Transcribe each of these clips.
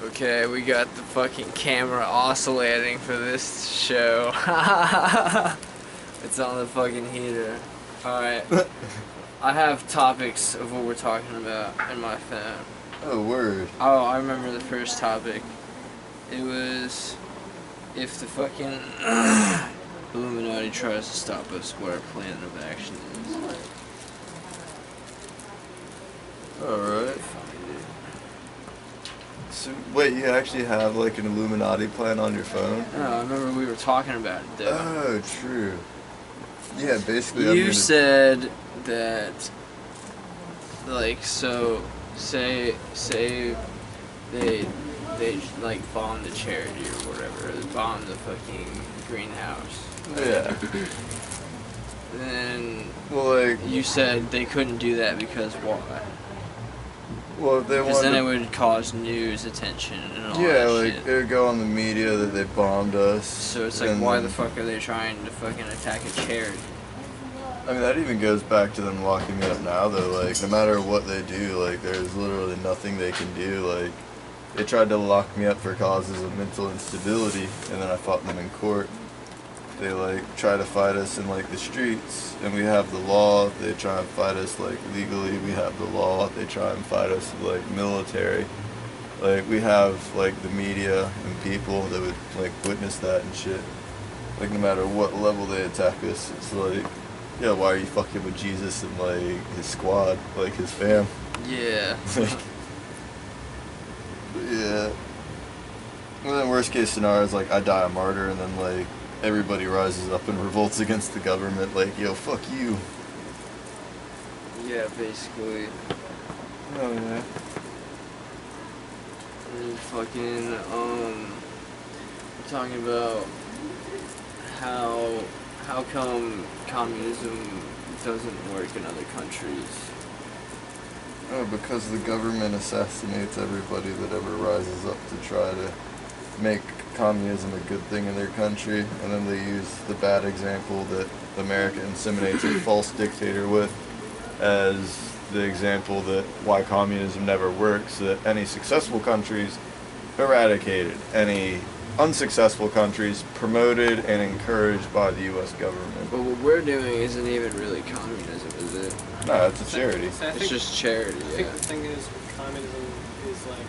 Okay, we got the fucking camera oscillating for this show. It's on the fucking heater. Alright. I have topics of what we're talking about in my phone. Oh, word. Oh, I remember the first topic. It was if the fucking Illuminati tries to stop us, what our plan of action is. Alright. So, wait, you actually have like an Illuminati plan on your phone? No, I remember we were talking about it though. Oh, true. Yeah, basically You said that, like, so, say they like bomb the charity or whatever, or they bomb the fucking greenhouse. Yeah. Then, Well, like, you said they couldn't do that because why? well, if they Because then wanted, it would cause news attention and all yeah, that like shit. it would go on the media that they bombed us. So it's like, and why then- the fuck are they trying to fucking attack a charity? I mean, that even goes back to them locking me up now, though. Like, no matter what they do, like, there's literally nothing they can do. Like, they tried to lock me up for causes of mental instability, and then I fought them in court. They, like, try to fight us in, like, the streets, and we have the law. They try and fight us, like, legally. We have the law. They try and fight us, like, military. Like, we have, like, the media and people that would, like, witness that and shit. Like, no matter what level they attack us, it's like, yeah, why are you fucking with Jesus and, like, his squad, like, his fam? Yeah. Like, yeah. And then worst case scenario is, like, I die a martyr, and then, like, everybody rises up and revolts against the government, like, yo, fuck you. Yeah, basically. Oh, yeah. And fucking, we're talking about how come communism doesn't work in other countries. Oh, because the government assassinates everybody that ever rises up to try to make communism a good thing in their country, and then they use the bad example that America inseminates a false dictator with as the example that why communism never works, that any successful countries eradicated, any unsuccessful countries promoted and encouraged by the U.S. government. But what we're doing isn't even really communism, is it? No, it's a charity. So I It's think, just charity, I think yeah. the thing is with communism is like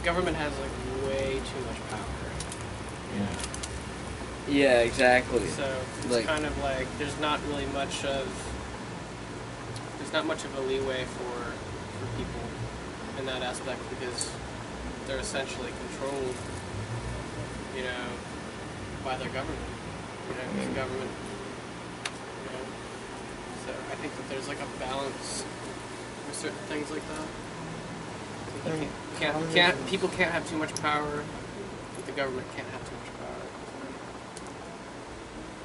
government has like way too much power. Yeah. Yeah, exactly. So it's Like- kind of like there's not much of a leeway for people in that aspect because they're essentially controlled, you know, by their government. You know, the government. You know, so I think that there's like a balance with certain things like that. So people can't have too much power, but the government can't have too much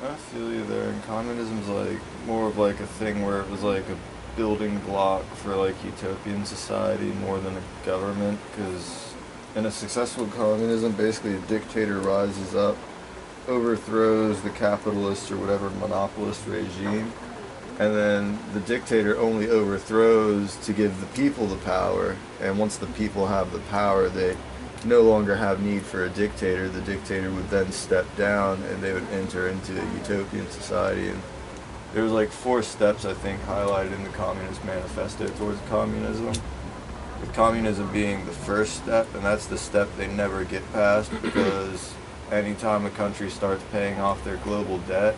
power. I feel you there, and communism's like more of like a thing where it was like a building block for like utopian society more than a government, because in a successful communism, basically a dictator rises up, overthrows the capitalist or whatever monopolist regime, and then the dictator only overthrows to give the people the power, and once the people have the power, they no longer have need for a dictator. The dictator would then step down and they would enter into a utopian society. And there was like 4 steps, I think, highlighted in the Communist Manifesto towards communism, with communism being the first step, and that's the step they never get past, because anytime a country starts paying off their global debt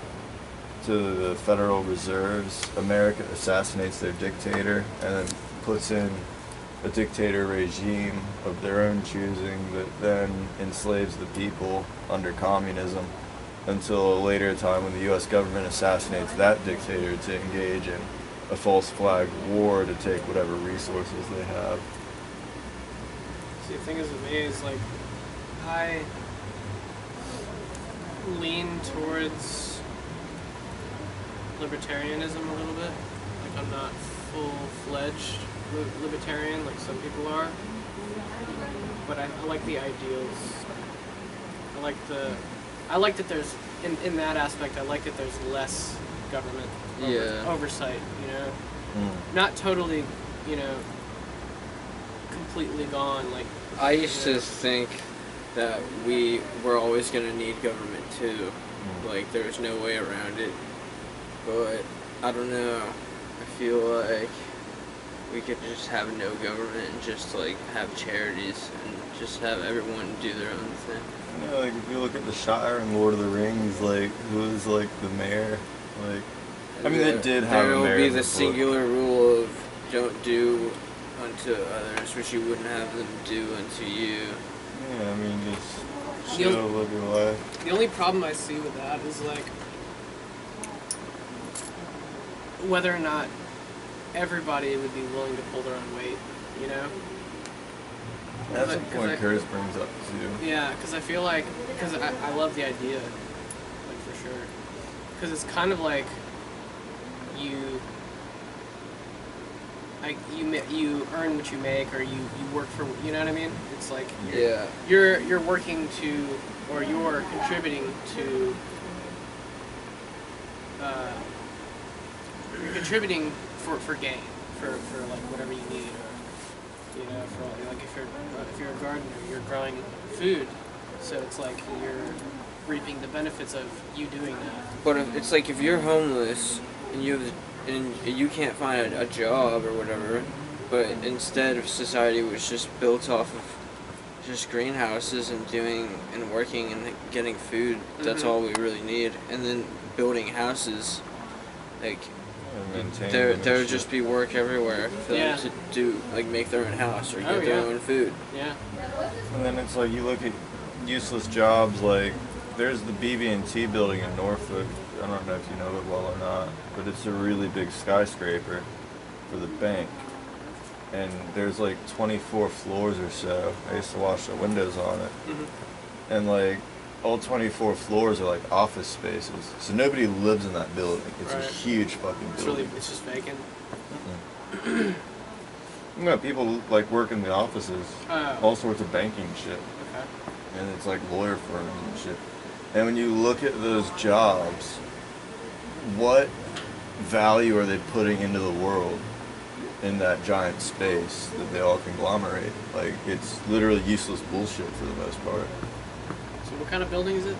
to the Federal Reserves, America assassinates their dictator and then puts in a dictator regime of their own choosing that then enslaves the people under communism until a later time when the U.S. government assassinates that dictator to engage in a false flag war to take whatever resources they have. See, the thing is with me is like, I lean towards libertarianism a little bit. Like, I'm not full-fledged libertarian like some people are, but I like the ideals. I like that there's, in that aspect, I like that there's less government oversight, you know? Not totally, you know, completely gone. Like, I used to think that we were always going to need government too. Like, there's no way around it. But, I don't know. I feel like we could just have no government and just, like, have charities and just have everyone do their own thing. You know, like, if you look at the Shire in Lord of the Rings, like, who is, like, the mayor? Like, I mean, they did have a mayor. There will be in the book. singular rule of don't do unto others which you wouldn't have them do unto you. Yeah, I mean, just chill, live your life. The only problem I see with that is, like, whether or not everybody would be willing to pull their own weight, you know? That's a point Curtis brings up, too. Yeah, because I feel like, because I love the idea, like, for sure. Because it's kind of like you earn what you make, or you work for, you know what I mean? It's like, Yeah. you're working to, or you're contributing to, you're contributing for gain, for like whatever you need, or, you know, for like if you're a gardener, you're growing food, so it's like you're reaping the benefits of you doing that. But it's like if you're homeless and you can't find a job or whatever, but instead of society was just built off of just greenhouses and doing and working and getting food, that's all we really need. And then building houses, like there would just be work everywhere for them to do, like make their own house or get their own food. Yeah. And then it's like you look at useless jobs, like there's the BB&T building in Norfolk. I don't know if you know it well or not, but it's a really big skyscraper for the bank. And there's like 24 floors or so. I used to wash the windows on it. And like all 24 floors are like office spaces. So nobody lives in that building. It's a huge fucking building. It's just vacant. You know, people like work in the offices, all sorts of banking shit. Okay. And it's like lawyer firms and shit. And when you look at those jobs, what value are they putting into the world in that giant space that they all conglomerate? Like, it's literally useless bullshit for the most part. So what kind of building is it?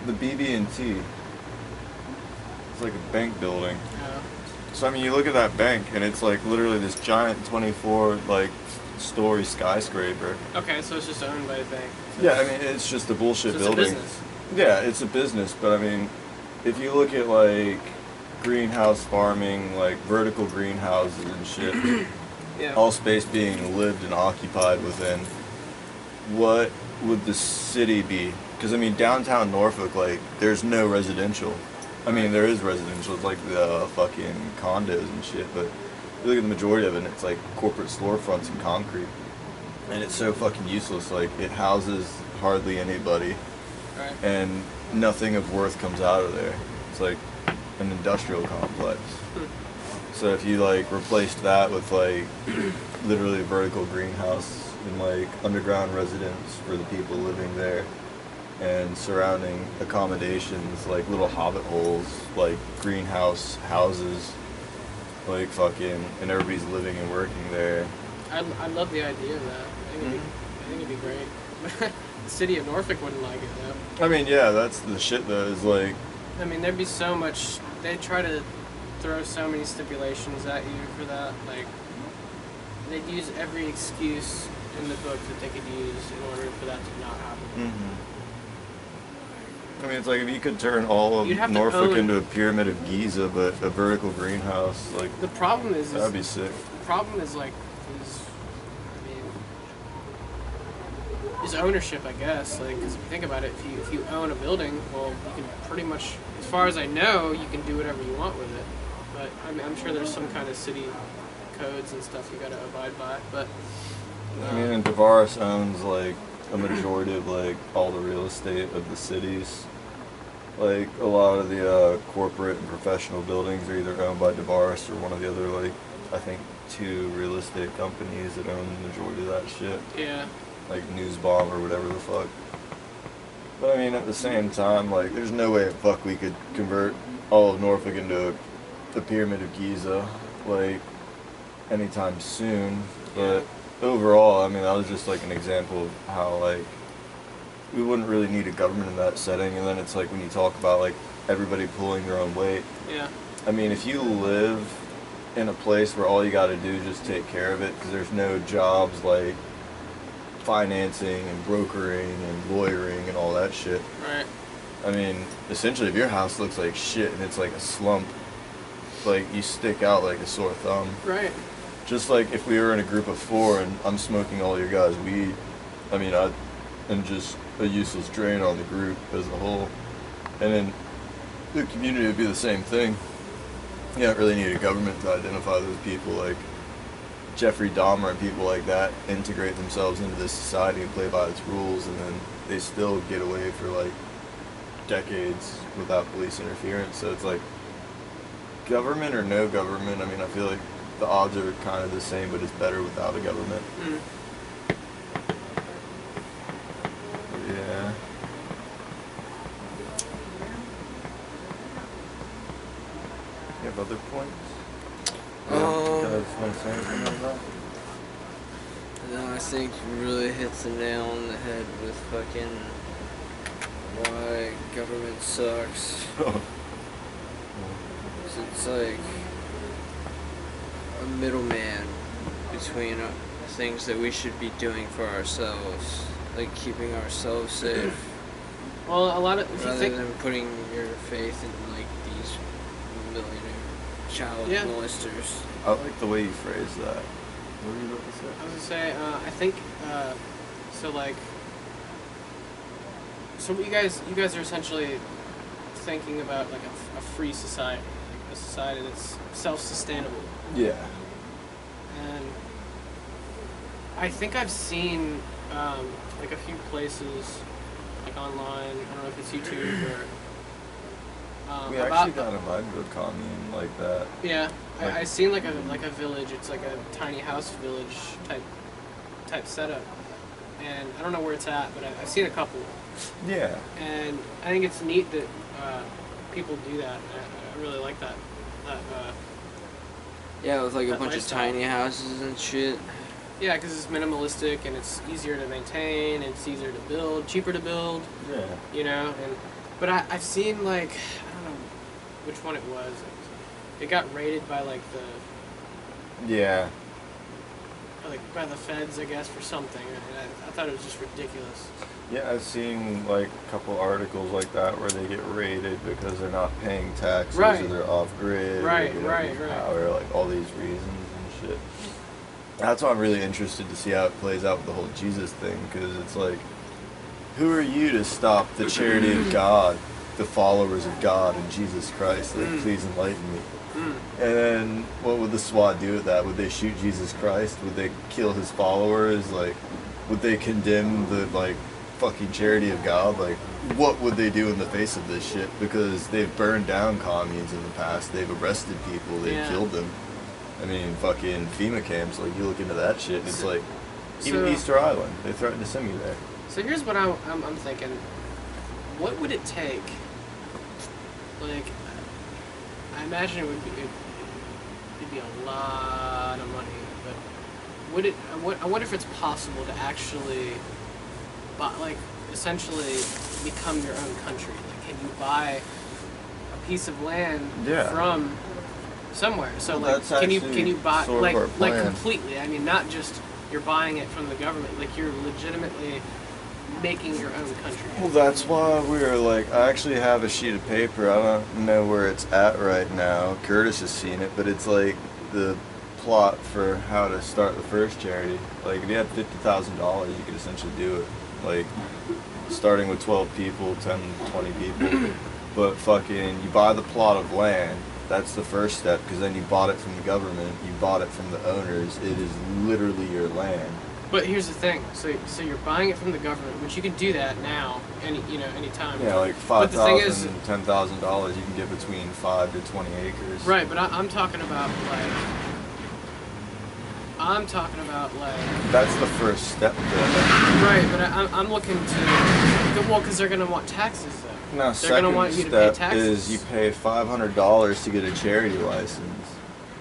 The BB&T. It's like a bank building. So I mean, you look at that bank, and it's like literally this giant 24 like story skyscraper. Okay, so it's just owned by a bank. So Yeah, I mean, it's just a bullshit building. It's a business. Yeah, it's a business, but I mean, if you look at like greenhouse farming, like vertical greenhouses and shit, all space being lived and occupied within, what would the city be? Because I mean, downtown Norfolk, like, there's no residential. I mean, there is residential, it's like the fucking condos and shit, but you look at the majority of it, and it's like corporate storefronts and concrete. And it's so fucking useless. Like, it houses hardly anybody, and nothing of worth comes out of there. It's like an industrial complex. So if you like replaced that with like literally a vertical greenhouse and like underground residence for the people living there, and surrounding accommodations like little hobbit holes, like greenhouse houses, like fucking, and everybody's living and working there. I love the idea of that. I think it'd be great. The city of Norfolk wouldn't like it though. I mean, yeah, that's the shit though, is like, I mean, there'd be so much, they'd try to throw so many stipulations at you for that. Like, they'd use every excuse in the book that they could use in order for that to not happen. I mean, it's like if you could turn all of Norfolk into a pyramid of Giza, but a vertical greenhouse, like, the problem is that'd be sick. The problem is like, is ownership, I guess. Like, because if you think about it, if you own a building, well, you can pretty much, as far as I know, you can do whatever you want with it. But I'm sure there's some kind of city codes and stuff you got to abide by. But I mean, and Tavares owns like a majority of like all the real estate of the cities. Like a lot of the corporate and professional buildings are either owned by Tavares or one of the other, like, I think 2 real estate companies that own the majority of that shit. Yeah. Like Newsbomb or whatever the fuck. But I mean, at the same time, like, there's no way fuck we could convert all of Norfolk into the Pyramid of Giza, like, anytime soon. But overall, I mean, that was just like an example of how like we wouldn't really need a government in that setting. And then it's like when you talk about like everybody pulling their own weight. Yeah. I mean, if you live in a place where all you got to do is just take care of it, because there's no jobs like financing and brokering and lawyering and all that shit. Right. I mean, essentially, if your house looks like shit and it's like a slump, like you stick out like a sore thumb. Right. Just like if we were in a group of 4 and I'm smoking all your guys' weed, I mean, I'm just a useless drain on the group as a whole. And then the community would be the same thing. You don't really need a government to identify those people. Like Jeffrey Dahmer and people like that integrate themselves into this society and play by its rules, and then they still get away for like decades without police interference. So it's like government or no government. I mean, I feel like the odds are kind of the same, but it's better without a government. Mm. Yeah. You have other points? You guys want to say anything on that? No, I think you really hits the nail on the head with fucking why government sucks. 'Cause it's like a middleman between things that we should be doing for ourselves, like keeping ourselves safe, Well, a lot of if you rather think, than putting your faith in like these millionaire child Yeah. molesters. I like the way you phrase that. What were you about to say? I was gonna say, I think, so like, so what you guys are essentially thinking about like a free society, like a society that's self-sustainable. Yeah. And I think I've seen like a few places, like online. I don't know if it's YouTube or. We actually got invited to a commune like that. Yeah, Like- I seen like a village. It's like a tiny house village type setup, and I don't know where it's at, but I've seen a couple, Yeah. and I think it's neat that people do that. I really like that. Yeah, with like a That bunch lifestyle. of tiny houses and shit. Yeah, because it's minimalistic and it's easier to maintain. It's easier to build, cheaper to build. Yeah. You know, but I've seen like I don't know which one it was. It got raided by like Yeah. by the feds, I guess, for something. And I thought it was just ridiculous. Yeah, I've seen like a couple articles like that where they get raided because they're not paying taxes Right. or they're off grid. Right, or they don't right, have right. Power, like all these reasons and shit. That's why I'm really interested to see how it plays out with the whole Jesus thing, because it's like, who are you to stop the charity of God, the followers of God and Jesus Christ? Like, please enlighten me. And then what would the SWAT do with that? Would they shoot Jesus Christ? Would they kill his followers? Like, would they condemn the like fucking charity of God? Like, what would they do in the face of this shit? Because they've burned down communes in the past. They've arrested people. They've Yeah. killed them. I mean, fucking FEMA camps. Like, you look into that shit, and it's So- like even so- Easter Island. They threatened to send me there. So here's what I'm thinking. What would it take? Like, I imagine it'd be a lot of money, but would it? I wonder if it's possible to actually, like, essentially become your own country. Like, can you buy a piece of land Yeah. from somewhere? So Well, like, that's can you actually buy sort of like our like plan. completely? I mean, not just you're buying it from the government. Like, you're legitimately making your own country. Well, that's why we're like, I actually have a sheet of paper. I don't know where it's at right now. Curtis has seen it, but it's like the plot for how to start the first charity. Like, if you had $50,000, you could essentially do it. Like, starting with 12 people, 10, 20 people. But fucking, you buy the plot of land. That's the first step, because then you bought it from the government. You bought it from the owners. It is literally your land. But here's the thing. So you're buying it from the government, which you can do that now, any time. Yeah, like But the thing is- $5,000, $10,000, you can get between 5 to 20 acres. Right, but I'm talking about like. That's the first step, though. Right, but I'm looking to. Well, because they're gonna want taxes though. Now, They're gonna second want you to pay step taxes. is you pay $500 to get a charity license.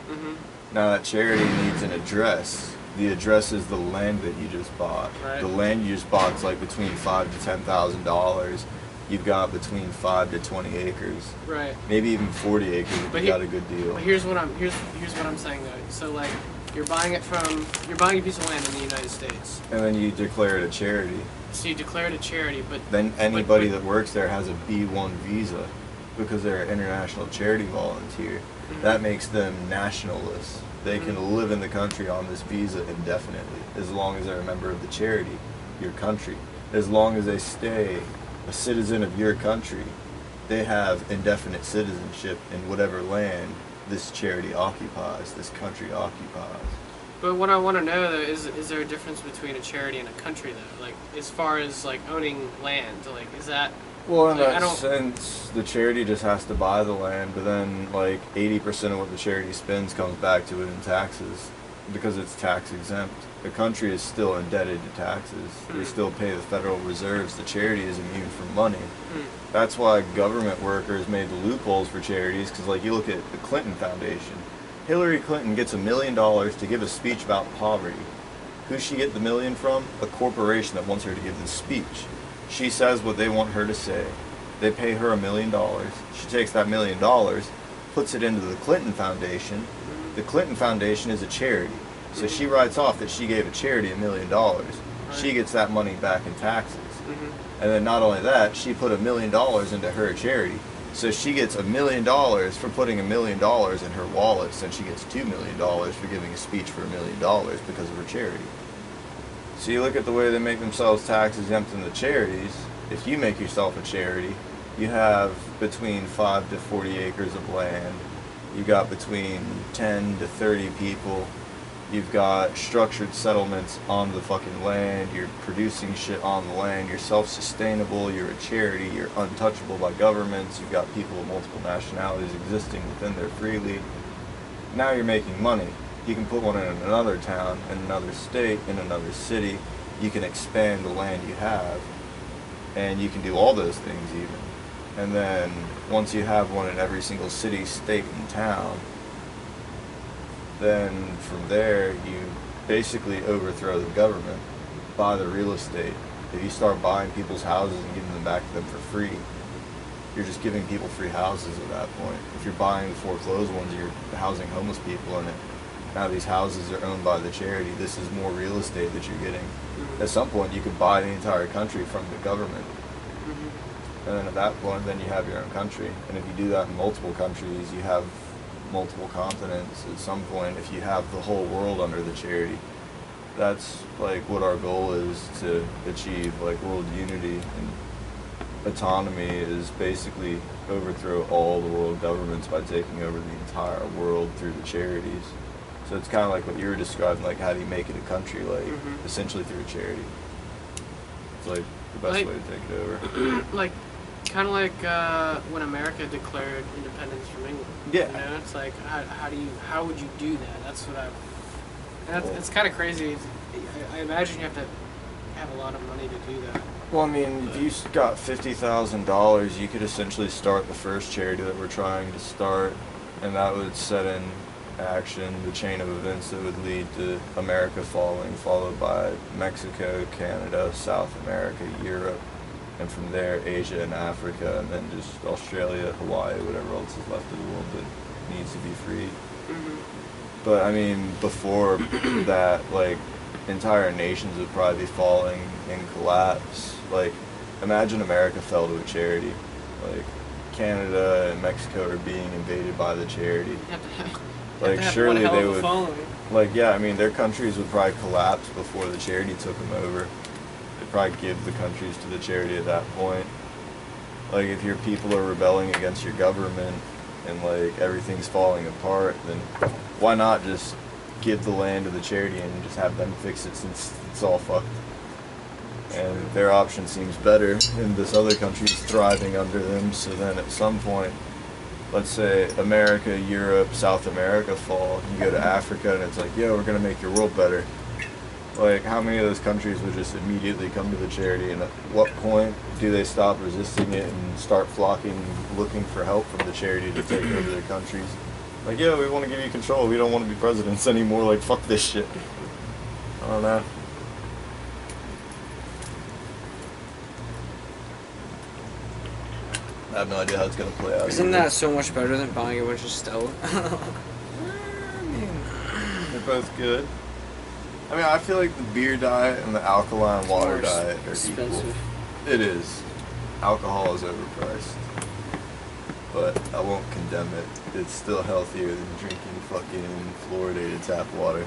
Mhm. Now that charity needs an address. The address is the land that you just bought. Right. The land you just bought is like between $5,000 to $10,000. You've got between 5 to 20 acres. Right. Maybe even 40 acres if you got a good deal. But here's what I'm saying though. So like you're buying a piece of land in the United States. And then you declare it a charity. So you declare it a charity, but then anybody that works there has a B1 visa because they're an international charity volunteer. Mm-hmm. That makes them nationalists. They can live in the country on this visa indefinitely as long as they're a member of the charity, your country. As long as they stay a citizen of your country, they have indefinite citizenship in whatever land this charity occupies, this country occupies. But what I want to know though is there a difference between a charity and a country though? Like as far as like owning land, like is that? Well, in like, that sense, the charity just has to buy the land, but then like 80% of what the charity spends comes back to it in taxes because it's tax exempt. The country is still indebted to taxes. They still pay the Federal Reserves. The charity is immune from money. That's why government workers made the loopholes for charities, because like you look at the Clinton Foundation. Hillary Clinton gets $1 million to give a speech about poverty. Who's she get the million from? A corporation that wants her to give this speech. She says what they want her to say. They pay her $1 million. She takes that $1 million, puts it into the Clinton Foundation. The Clinton Foundation is a charity. So she writes off that she gave a charity $1 million. She gets that money back in taxes. And then not only that, she put $1 million into her charity. So she gets $1 million for putting $1 million in her wallet, since she gets $2 million for giving a speech for $1 million because of her charity. So you look at the way they make themselves tax exempt in the charities. If you make yourself a charity, you have between 5 to 40 acres of land. You got between 10 to 30 people. You've got structured settlements on the fucking land. You're producing shit on the land. You're self-sustainable. You're a charity. You're untouchable by governments. You've got people of multiple nationalities existing within there freely. Now you're making money. You can put one in another town, in another state, in another city. You can expand the land you have. And you can do all those things even. And then once you have one in every single city, state, and town, then from there you basically overthrow the government, buy the real estate. If you start buying people's houses and giving them back to them for free, you're just giving people free houses at that point. If you're buying the foreclosed ones, you're housing homeless people in it. Now these houses are owned by the charity. This is more real estate that you're getting. At some point you could buy the entire country from the government. And then at that point, then you have your own country. And if you do that in multiple countries, you have multiple continents. At some point, if you have the whole world under the charity, that's like what our goal is to achieve, like world unity. And autonomy is basically overthrow all the world governments by taking over the entire world through the charities. So it's kind of like what you were describing, like how do you make it a country, like essentially through a charity. It's like the best way to take it over. Like, kind of like when America declared independence from England. Yeah. You know, it's like how would you do that? That's what it's kind of crazy. I imagine you have to have a lot of money to do that. Well, I mean, if you got $50,000, you could essentially start the first charity that we're trying to start, and that would set in action the chain of events that would lead to America falling, followed by Mexico, Canada, South America, Europe, and from there Asia and Africa, and then just Australia, Hawaii, whatever else is left of the world that needs to be freed. But I mean, before that, like, entire nations would probably be falling in collapse. Like, imagine America fell to a charity. Like, Canada and Mexico are being invaded by the charity. Like, surely they would, like, yeah, I mean, their countries would probably collapse before the charity took them over. They'd probably give the countries to the charity at that point. Like, if your people are rebelling against your government and, like, everything's falling apart, then why not just give the land to the charity and just have them fix it, since it's all fucked? And their option seems better, and this other country's thriving under them, so then at some point, let's say America, Europe, South America fall, you go to Africa and it's like, yo, we're gonna make your world better. Like, how many of those countries would just immediately come to the charity, and at what point do they stop resisting it and start flocking, looking for help from the charity to take over their countries? Like, yeah, we want to give you control, we don't want to be presidents anymore, like, fuck this shit. I don't know. I have no idea how it's gonna play out. Isn't that so much better than buying a bunch of Stella? I mean, they're both good. I mean, I feel like the beer diet and the alkaline water More diet are expensive. equal. It is. Alcohol is overpriced. But I won't condemn it. It's still healthier than drinking fucking fluoridated tap water.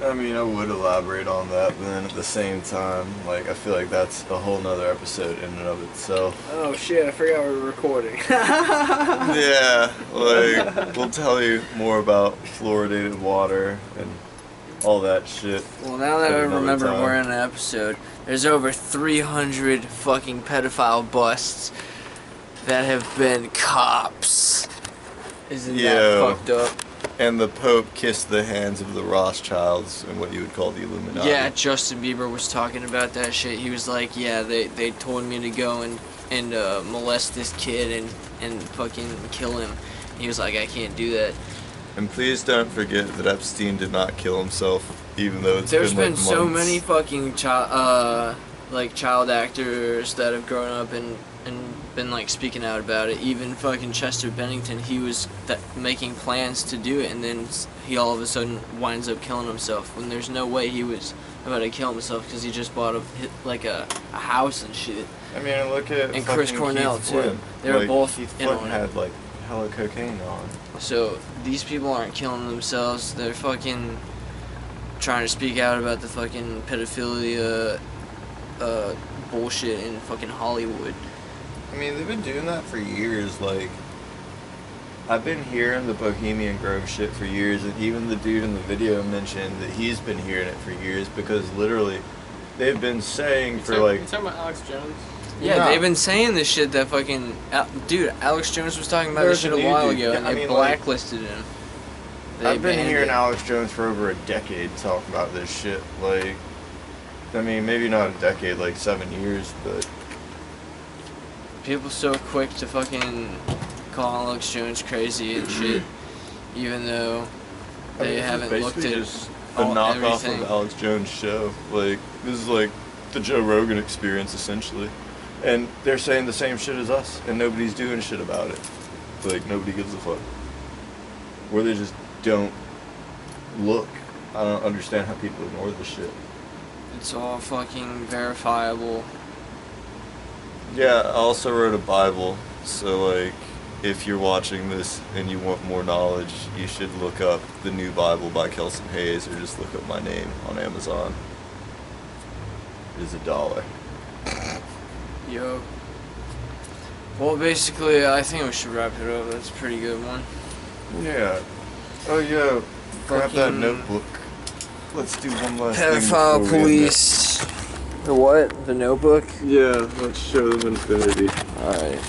I mean, I would elaborate on that, but then at the same time, like, I feel like that's a whole nother episode in and of itself. Oh shit, I forgot we were recording. Yeah, like, we'll tell you more about fluoridated water and all that shit. Well, now that I at another remember time. we're in an episode, there's over 300 fucking pedophile busts that have been cops. Isn't that Yeah. fucked up? And the Pope kissed the hands of the Rothschilds in what you would call the Illuminati. Yeah, Justin Bieber was talking about that shit. He was like, yeah, they told me to go and molest this kid and fucking kill him. He was like, I can't do that. And please don't forget that Epstein did not kill himself, even though There's been like so months. many fucking child actors that have grown up and been like speaking out about it. Even fucking Chester Bennington, he was making plans to do it, and then he all of a sudden winds up killing himself when there's no way he was about to kill himself because he just bought a house and shit. I mean, look at And Chris fucking Cornell, Keith too. Flint. They were Like, both Keith in Flint on it. had like hella cocaine on. So these people aren't killing themselves. They're fucking trying to speak out about the fucking pedophilia bullshit in fucking Hollywood. I mean, they've been doing that for years. Like, I've been hearing the Bohemian Grove shit for years, and even the dude in the video mentioned that he's been hearing it for years because literally they've been saying for like. You talking about Alex Jones? Yeah, No. they've been saying this shit that fucking... Dude, Alex Jones was talking about this There's shit a a new while dude. ago, Yeah, and I they mean, like, blacklisted him. They I've been banned hearing it. Alex Jones for over a decade talk about this shit. Like, I mean, maybe not a decade, like 7 years, but People so quick to fucking call Alex Jones crazy and shit, even though I mean, they this is haven't looked basically at just a knockoff everything. of Alex Jones' show. Like, this is like the Joe Rogan experience, essentially. And they're saying the same shit as us, and nobody's doing shit about it. Like, nobody gives a fuck. Or they just don't look. I don't understand how people ignore this shit. It's all fucking verifiable. Yeah, I also wrote a Bible, so like, if you're watching this and you want more knowledge, you should look up the New Bible by Kelson Hayes, or just look up my name on Amazon. It is $1. Yo. Well, basically, I think we should wrap it up. That's a pretty good one. Yeah. Oh yeah. Grab that Fucking notebook. Let's do one last thing. Pedophile before we end it. police. The what? The Notebook? Yeah, let's show them infinity Alright.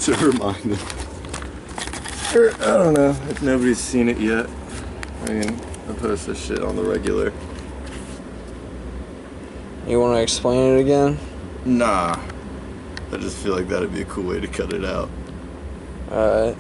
to remind them. Or, I don't know if nobody's seen it yet. I mean, I post this shit on the regular. You want to explain it again? Nah. I just feel like that'd be a cool way to cut it out. Alright.